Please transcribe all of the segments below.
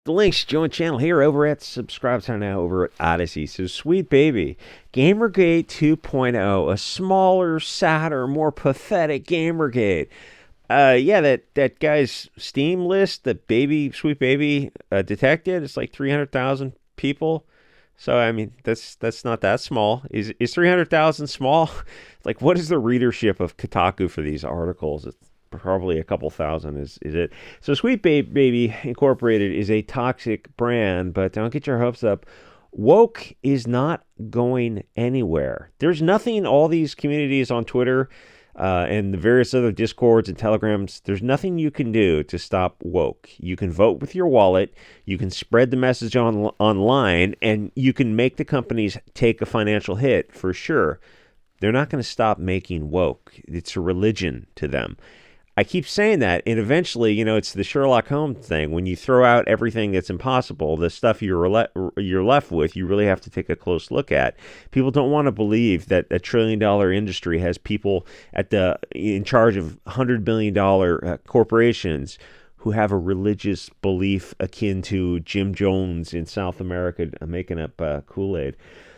the links, join channel here over at subscribe to now over at Odyssey. So Sweet Baby, Gamergate 2.0, a smaller, sadder, more pathetic Gamergate. Yeah, that guy's Steam list, the Sweet Baby detected, it's like 300,000 people. So I mean, that's not that small. Is 300,000 small? Like, what is the readership of Kotaku for these articles? It's probably a couple thousand. Is it? So Sweet Baby Incorporated is a toxic brand, but don't get your hopes up. Woke is not going anywhere. There's nothing. All these communities on Twitter and the various other discords and telegrams, there's nothing you can do to stop woke. You can vote with your wallet, you can spread the message online, and you can make the companies take a financial hit for sure. They're not going to stop making woke. It's a religion to them. I keep saying that, and eventually, it's the Sherlock Holmes thing. When you throw out everything that's impossible, the stuff you're left with, you really have to take a close look at. People don't want to believe that a $1 trillion industry has people in charge of $100 billion corporations who have a religious belief akin to Jim Jones in South America making up Kool-Aid.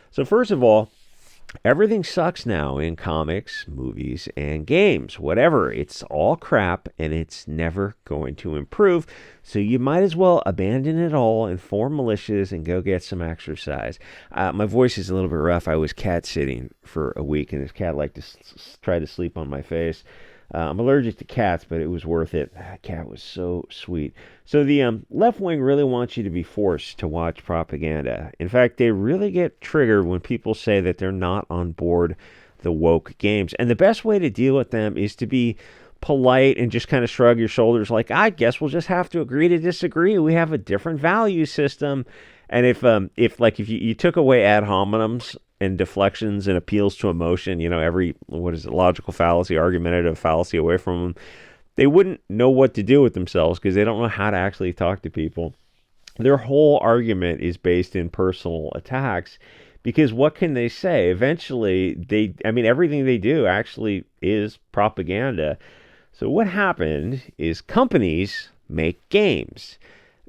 So first of all, everything sucks now in comics, movies, and games. Whatever. It's all crap, and it's never going to improve. So you might as well abandon it all and form militias and go get some exercise. My voice is a little bit rough. I was cat sitting for a week, and this cat liked to try to sleep on my face. I'm allergic to cats, but it was worth it. That cat was so sweet. So the left wing really wants you to be forced to watch propaganda. In fact, they really get triggered when people say that they're not on board the woke games. And the best way to deal with them is to be polite and just kind of shrug your shoulders like, I guess we'll just have to agree to disagree. We have a different value system. And if you took away ad hominems and deflections and appeals to emotion, every, logical fallacy, argumentative fallacy away from them, they wouldn't know what to do with themselves because they don't know how to actually talk to people. Their whole argument is based in personal attacks because what can they say? Eventually, everything they do actually is propaganda. So what happened is companies make games.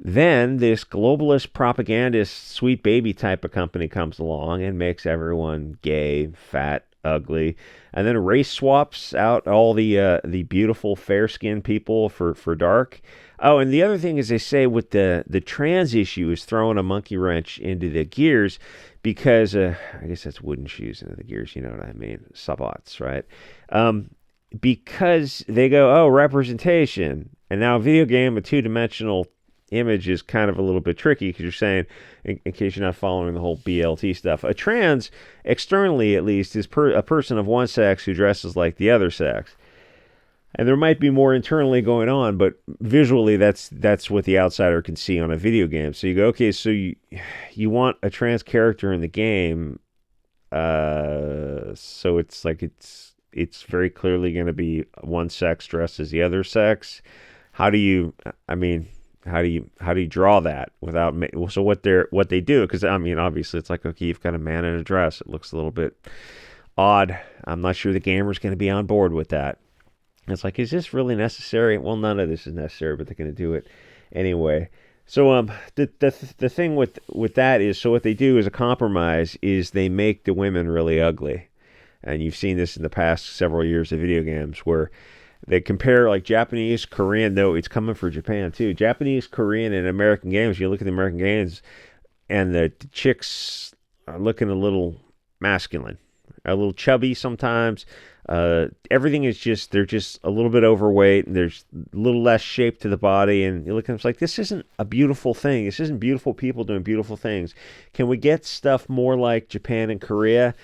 Then this globalist propagandist Sweet Baby type of company comes along and makes everyone gay, fat, ugly, and then race swaps out all the beautiful fair-skinned people for dark. Oh, and the other thing is they say with the trans issue is throwing a monkey wrench into the gears because I guess that's wooden shoes into the gears. You know what I mean? Sabots, right? Because they go, representation, and now a video game, a two-dimensional image is kind of a little bit tricky because you're saying, in case you're not following the whole BLT stuff, a trans, externally at least, is a person of one sex who dresses like the other sex. And there might be more internally going on, but visually that's what the outsider can see on a video game. So you go, okay, so you want a trans character in the game, so it's like it's very clearly going to be one sex dressed as the other sex. How do you draw that without? So what they do? Because obviously it's like, okay, you've got a man in a dress. It looks a little bit odd. I'm not sure the gamer's going to be on board with that. It's like, is this really necessary? Well, none of this is necessary, but they're going to do it anyway. So the thing with that is, so what they do as a compromise is they make the women really ugly, and you've seen this in the past several years of video games where they compare like Japanese, Korean, though it's coming for Japan too. Japanese, Korean, and American games. You look at the American games, and the chicks are looking a little masculine, a little chubby sometimes. Everything is they're just a little bit overweight, and there's a little less shape to the body. And you look at them, it's like, this isn't a beautiful thing. This isn't beautiful people doing beautiful things. Can we get stuff more like Japan and Korea?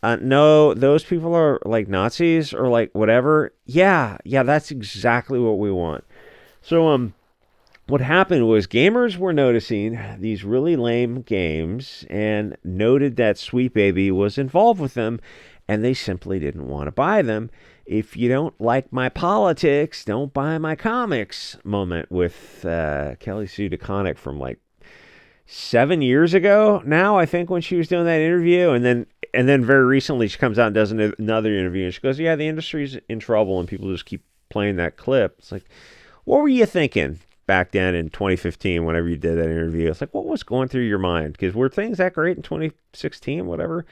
No, those people are like Nazis or like whatever. Yeah, that's exactly what we want. So, what happened was gamers were noticing these really lame games and noted that Sweet Baby was involved with them, and they simply didn't want to buy them. If you don't like my politics, don't buy my comics moment with Kelly Sue DeConnick from like 7 years ago now, I think, when she was doing that interview. And then very recently she comes out and does another interview, and she goes, yeah, the industry's in trouble, and people just keep playing that clip. It's like, what were you thinking back then in 2015, whenever you did that interview. It's like, what was going through your mind? Because were things that great in 2016, whatever?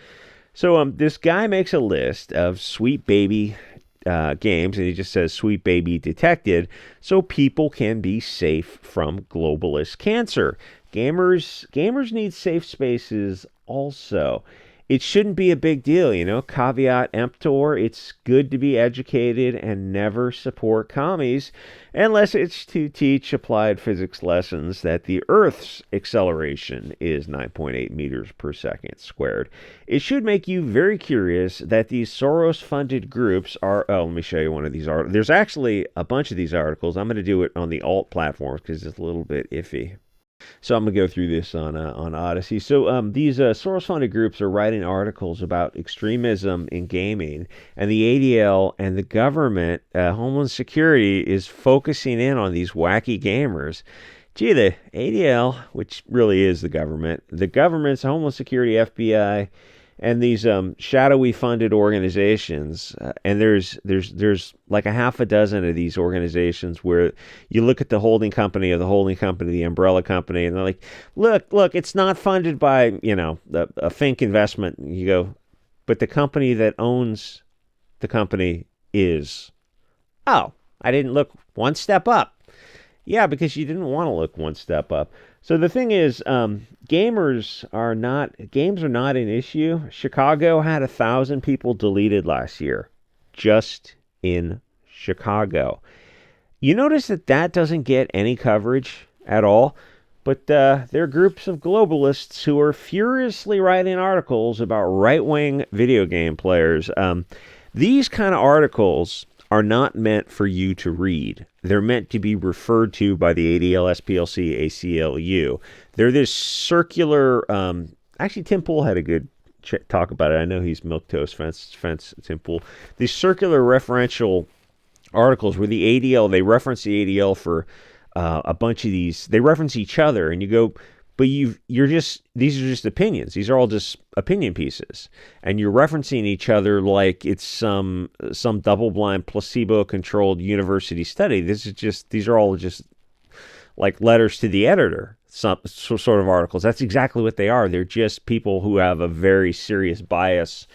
So this guy makes a list of Sweet Baby games, and he just says Sweet Baby detected, so people can be safe from globalist cancer. Gamers need safe spaces also. It shouldn't be a big deal, caveat emptor. It's good to be educated and never support commies unless it's to teach applied physics lessons that the Earth's acceleration is 9.8 meters per second squared. It should make you very curious that these Soros-funded groups are... Oh, let me show you one of these articles. There's actually a bunch of these articles. I'm going to do it on the alt platforms because it's a little bit iffy. So I'm going to go through this on Odyssey. So these Soros-funded groups are writing articles about extremism in gaming, and the ADL and the government, Homeland Security, is focusing in on these wacky gamers. Gee, the ADL, which really is the government's Homeland Security, FBI, and these shadowy funded organizations, and there's like a half a dozen of these organizations where you look at the holding company, the umbrella company, and they're like, look, it's not funded by a Fink investment. You go, but the company that owns the company is. Oh, I didn't look one step up. Yeah, because you didn't want to look one step up. So the thing is, games are not an issue. Chicago had 1,000 people deleted last year, just in Chicago. You notice that doesn't get any coverage at all, but there are groups of globalists who are furiously writing articles about right-wing video game players. These kind of articles are not meant for you to read. They're meant to be referred to by the ADL, SPLC, ACLU. They're this circular... actually, Tim Pool had a good talk about it. I know he's milquetoast fence Tim Pool. These circular referential articles where the ADL, they reference the ADL for a bunch of these. They reference each other, and you go... But these are just opinions. These are all just opinion pieces. And you're referencing each other like it's some double-blind, placebo-controlled university study. These are all just like letters to the editor, some sort of articles. That's exactly what they are. They're just people who have a very serious bias,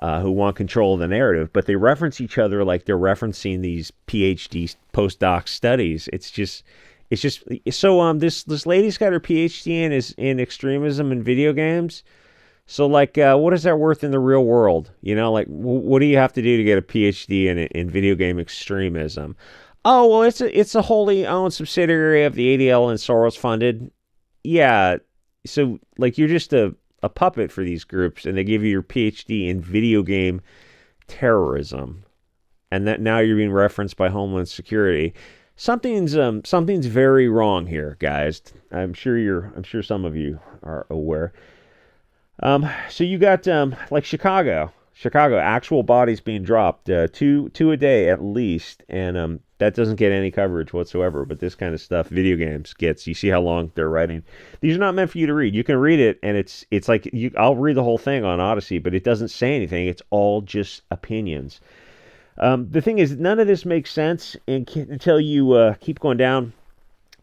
who want control of the narrative. But they reference each other like they're referencing these PhD postdoc studies. It's just so this lady's got her PhD in extremism in video games. So like what is that worth in the real world? Like what do you have to do to get a PhD in video game extremism? Oh, well, it's a wholly owned subsidiary of the ADL and Soros funded. Yeah. So like you're just a puppet for these groups, and they give you your PhD in video game terrorism. And that now you're being referenced by Homeland Security. Something's very wrong here, guys. I'm sure some of you are aware. So you got like Chicago, actual bodies being dropped, two a day at least, and that doesn't get any coverage whatsoever. But this kind of stuff, video games gets. You see how long they're writing. These are not meant for you to read. You can read it, and it's like I'll read the whole thing on Odyssey, but it doesn't say anything. It's all just opinions. The thing is, none of this makes sense until you keep going down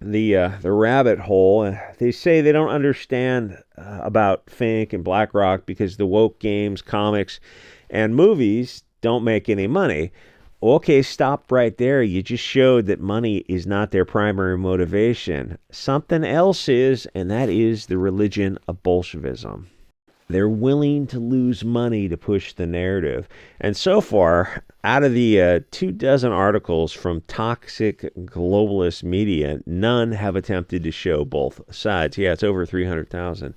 the rabbit hole. They say they don't understand about Fink and BlackRock because the woke games, comics, and movies don't make any money. Okay, stop right there. You just showed that money is not their primary motivation. Something else is, and that is the religion of Bolshevism. They're willing to lose money to push the narrative. And so far, out of the 24 articles from toxic globalist media, none have attempted to show both sides. Yeah, it's over 300,000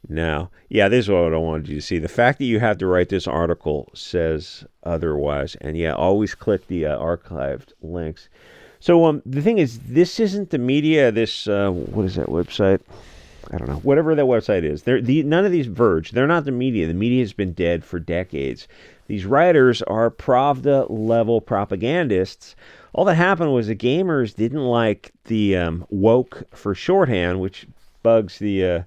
now. Yeah, this is what I wanted you to see. The fact that you have to write this article says otherwise. And yeah, always click the archived links. So the thing is, this isn't the media. This, what is that website? I don't know, whatever that website is. None of these Verge. They're not the media. The media has been dead for decades. These writers are Pravda-level propagandists. All that happened was the gamers didn't like the woke for shorthand, which bugs the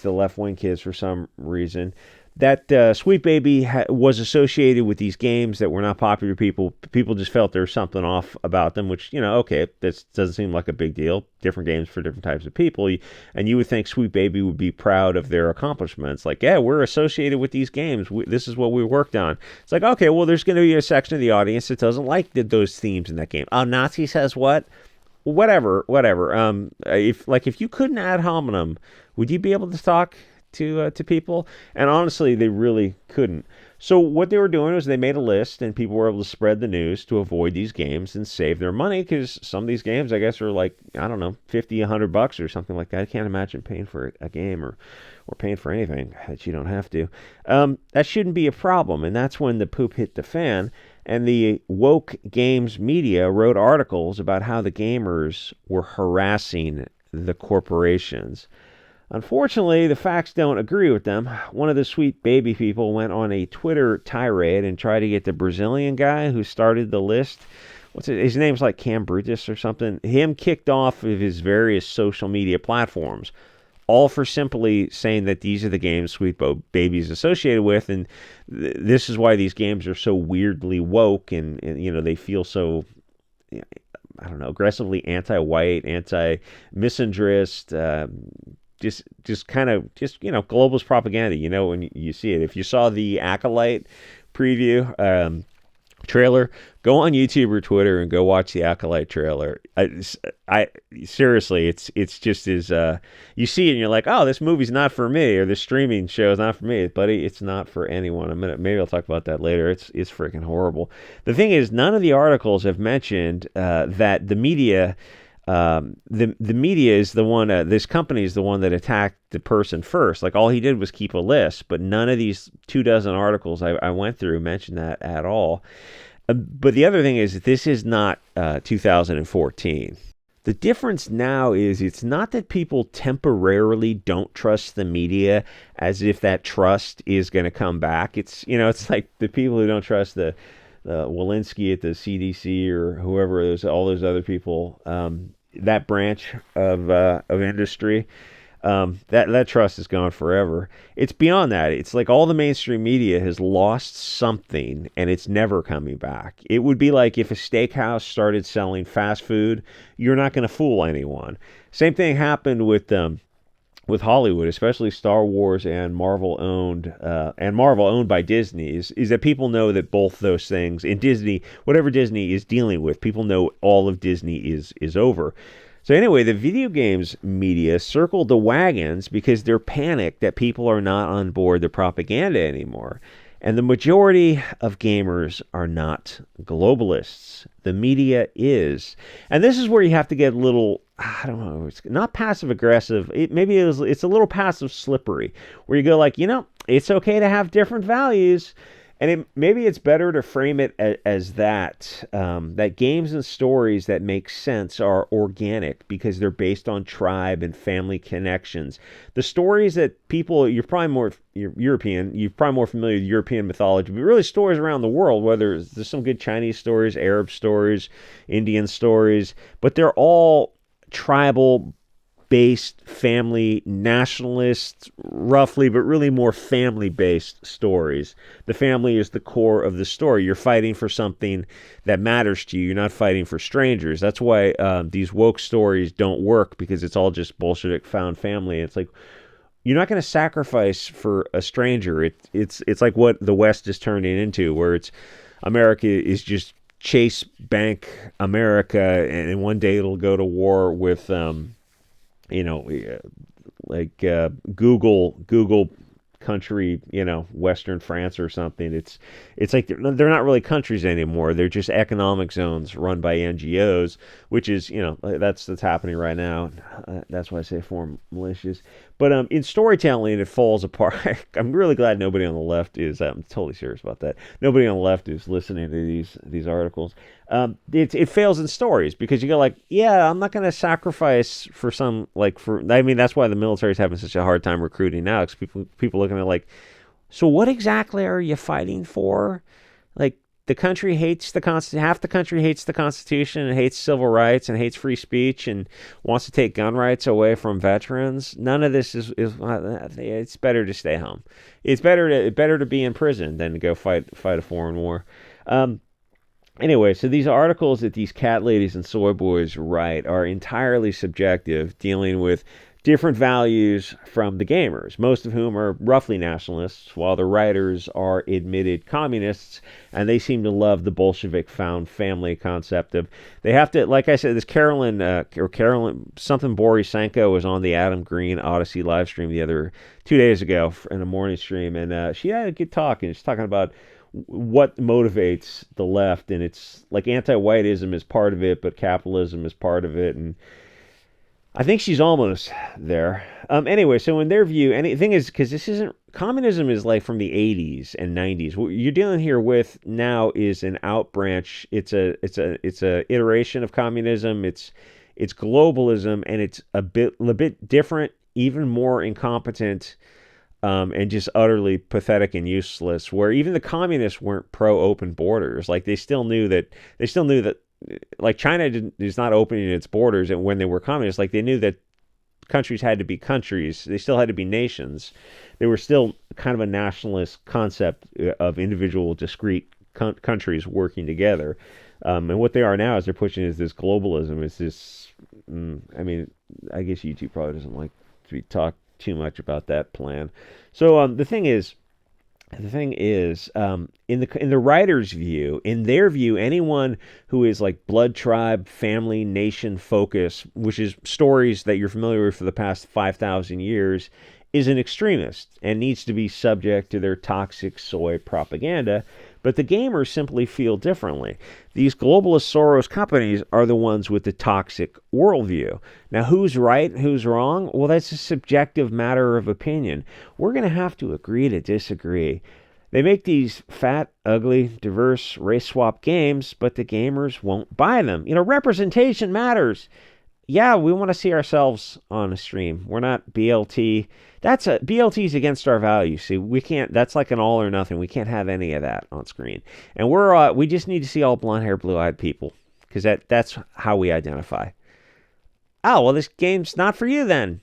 left-wing kids for some reason. that Sweet Baby was associated with these games that were not popular. People just felt there was something off about them, which, okay, that doesn't seem like a big deal. Different games for different types of people. And you would think Sweet Baby would be proud of their accomplishments. Like, yeah, we're associated with these games. This is what we worked on. It's like, okay, well, there's going to be a section of the audience that doesn't like those themes in that game. Oh, Nazi says what? Whatever. If you couldn't ad hominem, would you be able to talk to people? And honestly, they really couldn't. So what they were doing was they made a list, and people were able to spread the news to avoid these games and save their money, because some of these games, I guess, are like, I don't know, $50, $100 or something like that. I can't imagine paying for a game or paying for anything that you don't have to. That shouldn't be a problem, and that's when the poop hit the fan. And the woke games media wrote articles about how the gamers were harassing the corporations. Unfortunately, the facts don't agree with them. One of the Sweet Baby people went on a Twitter tirade and tried to get the Brazilian guy who started the list. His name's like Cam Brutus or something. Him kicked off of his various social media platforms, all for simply saying that these are the games Sweet Baby's associated with, and this is why these games are so weirdly woke, and they feel so, I don't know, aggressively anti-white, anti-misandrist, just kind of globalist propaganda. When you see it. If you saw the Acolyte preview trailer, go on YouTube or Twitter and go watch the Acolyte trailer. I seriously, it's just as you see it and you're like, oh, this movie's not for me, or this streaming show is not for me, buddy. It's not for anyone. Maybe I'll talk about that later. It's freaking horrible. The thing is, none of the articles have mentioned that the media. The media is the one. This company is the one that attacked the person first. Like, all he did was keep a list, but none of these 24 articles I went through mentioned that at all. But the other thing is, this is not 2014. The difference now is, it's not that people temporarily don't trust the media as if that trust is going to come back. It's like the people who don't trust the Walensky at the CDC or whoever all those other people, that branch of industry, that trust is gone forever. It's beyond that. It's like all the mainstream media has lost something, and it's never coming back. It would be like if a steakhouse started selling fast food. You're not going to fool anyone. Same thing happened with Hollywood, especially Star Wars and Marvel owned by Disney, is that people know that both those things in Disney, whatever Disney is dealing with, people know all of Disney is over. So anyway, the video games media circled the wagons because they're panicked that people are not on board the propaganda anymore. And the majority of gamers are not globalists. The media is. And this is where you have to get a little, I don't know, it's not passive aggressive. It's a little passive slippery, where you go like, it's okay to have different values. And maybe it's better to frame it as that games and stories that make sense are organic because they're based on tribe and family connections. The stories that people, you're probably more familiar with European mythology, but really stories around the world, whether there's some good Chinese stories, Arab stories, Indian stories, but they're all tribal based, family, nationalist, roughly, but really more family-based stories. The family is the core of the story. You're fighting for something that matters to you. You're not fighting for strangers. That's why these woke stories don't work, because it's all just Bolshevik found family. It's like, you're not going to sacrifice for a stranger. It's like what the West is turning into, where it's America is just Chase Bank America, and one day it'll go to war with Google country, Western France or something. It's like they're not really countries anymore. They're just economic zones run by NGOs, which is, that's happening right now. That's why I say foreign militias. But in storytelling, it falls apart. I'm really glad nobody on the left is. I'm totally serious about that. Nobody on the left is listening to these articles. It fails in stories because you go like, yeah, I'm not going to sacrifice for some that's why the military is having such a hard time recruiting now, because people looking at like, so what exactly are you fighting for? Like, the country hates half the country hates the Constitution and hates civil rights and hates free speech and wants to take gun rights away from veterans. None of this is it's better to stay home. It's better to be in prison than to go fight a foreign war. Anyway, so these articles that these cat ladies and soy boys write are entirely subjective, dealing with different values from the gamers, most of whom are roughly nationalists, while the writers are admitted communists, and they seem to love the Bolshevik found family concept of they have to, like I said, this Carolyn something Borisenko was on the Adam Green Odyssey live stream 2 days ago in a morning stream, and she had a good talk, and she's talking about what motivates the left, and it's like anti-whiteism is part of it, but capitalism is part of it, and I think she's almost there. Anyway, so in their view, and the thing is, because this isn't communism is like from the 80s and 90s. What you're dealing here with now is an outbranch. It's a iteration of communism. It's globalism, and it's a bit different, even more incompetent. And just utterly pathetic and useless, where even the communists weren't pro-open borders. Like they still knew that like China is not opening its borders, and when they were communists, like they knew that countries had to be countries. They still had to be nations. They were still kind of a nationalist concept of individual discrete countries working together. And what they are now is they're pushing is this globalism. It's this, I mean, I guess YouTube probably doesn't like to be talked too much about that plan. So the thing is, in the writer's view, in their view, anyone who is like blood tribe, family, nation focus, which is stories that you're familiar with for the past 5,000 years, is an extremist and needs to be subject to their toxic soy propaganda. But the gamers simply feel differently. These globalist Soros companies are the ones with the toxic worldview. Now, who's right, who's wrong? Well, that's a subjective matter of opinion. We're going to have to agree to disagree. They make these fat, ugly, diverse, race-swap games, but the gamers won't buy them. Representation matters. Yeah, we want to see ourselves on a stream. We're not BLT. BLT's against our values. See, we can't. That's like an all or nothing. We can't have any of that on screen. And we just need to see all blonde hair, blue eyed people because that's how we identify. Oh well, this game's not for you then.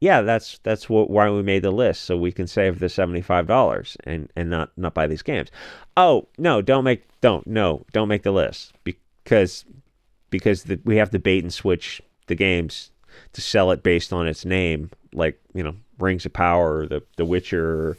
Yeah, that's why we made the list, so we can save the $75 and not buy these games. Oh no, don't make the list because we have to bait and switch the games to sell it based on its name, like Rings of Power, or the Witcher, or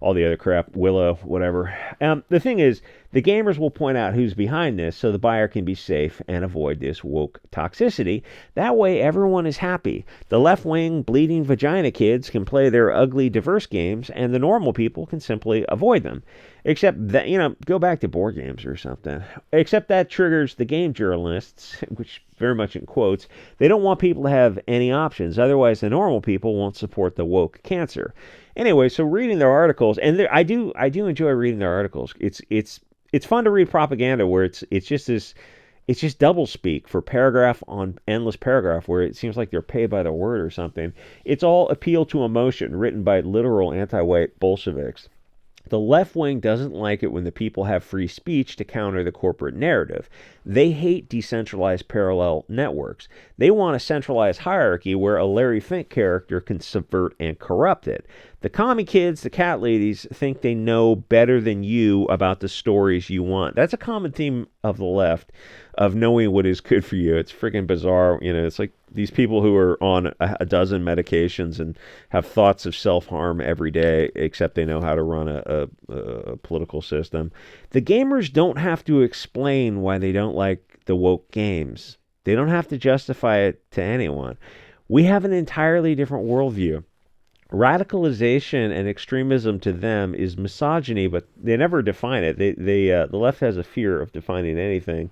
all the other crap, Willow, whatever. The thing is, the gamers will point out who's behind this, so the buyer can be safe and avoid this woke toxicity. That way, everyone is happy. The left-wing bleeding vagina kids can play their ugly, diverse games, and the normal people can simply avoid them. Except that, go back to board games or something. Except that triggers the game journalists, which very much in quotes, they don't want people to have any options. Otherwise, the normal people won't support the woke cancer. Anyway, so reading their articles, and I do enjoy reading their articles. It's fun to read propaganda where it's just double speak for paragraph on endless paragraph where it seems like they're paid by the word or something. It's all appeal to emotion written by literal anti-white Bolsheviks. The left wing doesn't like it when the people have free speech to counter the corporate narrative. They hate decentralized parallel networks. They want a centralized hierarchy where a Larry Fink character can subvert and corrupt it. The commie kids, the cat ladies, think they know better than you about the stories you want. That's a common theme of the left, of knowing what is good for you. It's freaking bizarre. It's like these people who are on a dozen medications and have thoughts of self-harm every day, except they know how to run a political system. The gamers don't have to explain why they don't like the woke games. They don't have to justify it to anyone. We have an entirely different worldview. Radicalization and extremism to them is misogyny, but they never define it. The left has a fear of defining anything.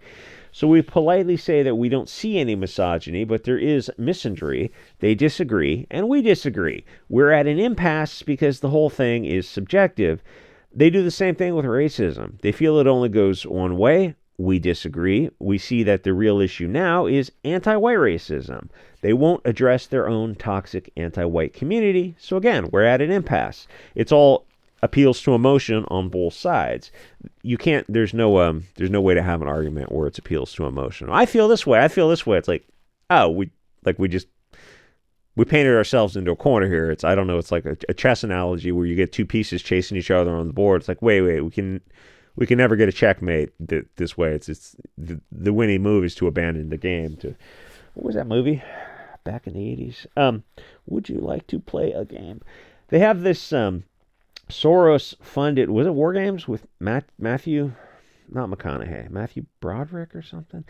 So we politely say that we don't see any misogyny, but there is misandry. They disagree, and we disagree. We're at an impasse because the whole thing is subjective. They do the same thing with racism. They feel it only goes one way. We disagree. We see that the real issue now is anti-white racism. They won't address their own toxic anti-white community. So again, we're at an impasse. It's all appeals to emotion on both sides. You can't. There's no way to have an argument where it appeals to emotion. I feel this way. I feel this way. It's like, oh, we painted ourselves into a corner here. It's, I don't know. It's like a chess analogy where you get two pieces chasing each other on the board. It's like, wait, we can never get a checkmate this way. It's the winning move is to abandon the game. What was that movie back in the 80s? Would you like to play a game? They have this Soros funded, was it War Games with Matthew, not McConaughey, Matthew Broderick or something?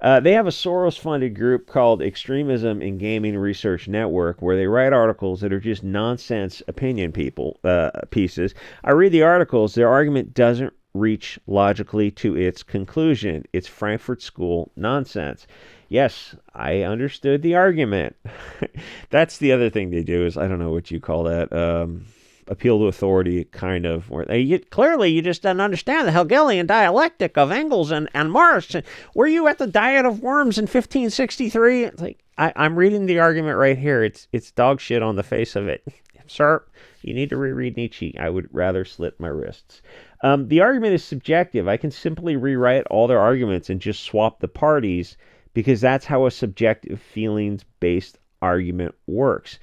They have a Soros funded group called Extremism in Gaming Research Network, where they write articles that are just nonsense opinion pieces. I read the articles. Their argument doesn't reach logically to its conclusion. It's Frankfurt School nonsense. Yes, I understood the argument. That's the other thing they do is, I don't know what you call that, appeal to authority, kind of. Where clearly, you just didn't understand the Hegelian dialectic of Engels and Marx. Were you at the Diet of Worms in 1563? It's like, I'm reading the argument right here. It's dog shit on the face of it. Sir, you need to reread Nietzsche. I would rather slit my wrists. The argument is subjective. I can simply rewrite all their arguments and just swap the parties, because that's how a subjective feelings-based argument works.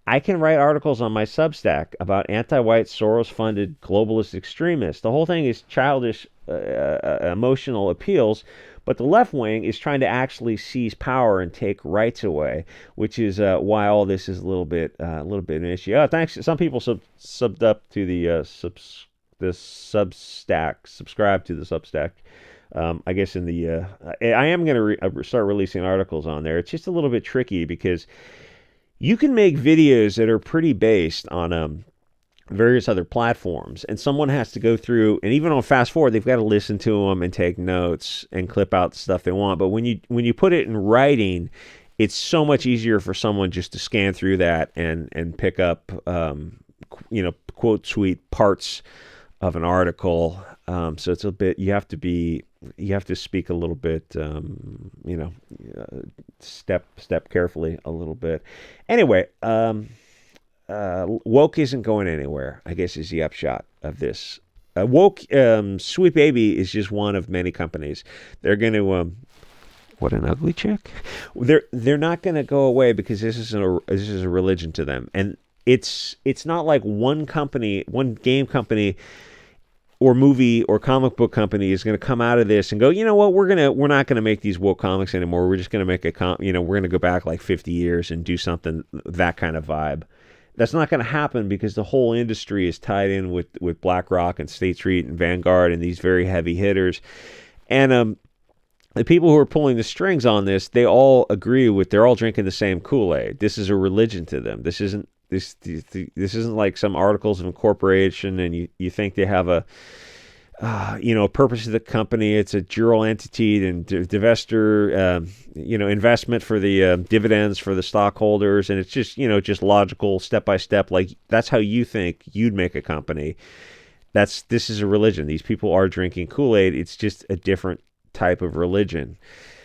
I can write articles on my Substack about anti-white, Soros-funded globalist extremists. The whole thing is childish, emotional appeals, but the left wing is trying to actually seize power and take rights away, which is why all this is a little bit an issue. Oh, thanks. Some people subbed up to the Substack, subscribe to the Substack. I guess in the I am going to start releasing articles on there. It's just a little bit tricky because you can make videos that are pretty based on various other platforms, and someone has to go through, and even on fast forward, they've got to listen to them and take notes and clip out the stuff they want. But when you put it in writing, it's so much easier for someone just to scan through that and pick up quote tweet parts of an article. So it's a bit, you have to speak a little bit, step carefully a little bit. Anyway, woke isn't going anywhere, I guess, is the upshot of this. Woke, Sweet Baby is just one of many companies. They're going to, what an ugly chick. They're not going to go away because this is a religion to them. And it's not like one game company or movie or comic book company is going to come out of this and go, you know what, we're not going to make these woke comics anymore. We're just going to make we're going to go back like 50 years and do something, that kind of vibe. That's not going to happen because the whole industry is tied in with BlackRock and State Street and Vanguard and these very heavy hitters. And the people who are pulling the strings on this, they're all drinking the same Kool-Aid. This is a religion to them. This isn't like some articles of incorporation and you think they have a purpose of the company. It's a jural entity and divestor, investment for the dividends for the stockholders. And it's just logical step by step. Like that's how you think you'd make a company. This is a religion. These people are drinking Kool-Aid. It's just a different type of religion.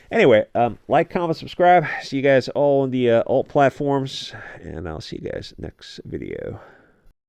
Anyway, like, comment, subscribe. See you guys all on the alt platforms, and I'll see you guys next video.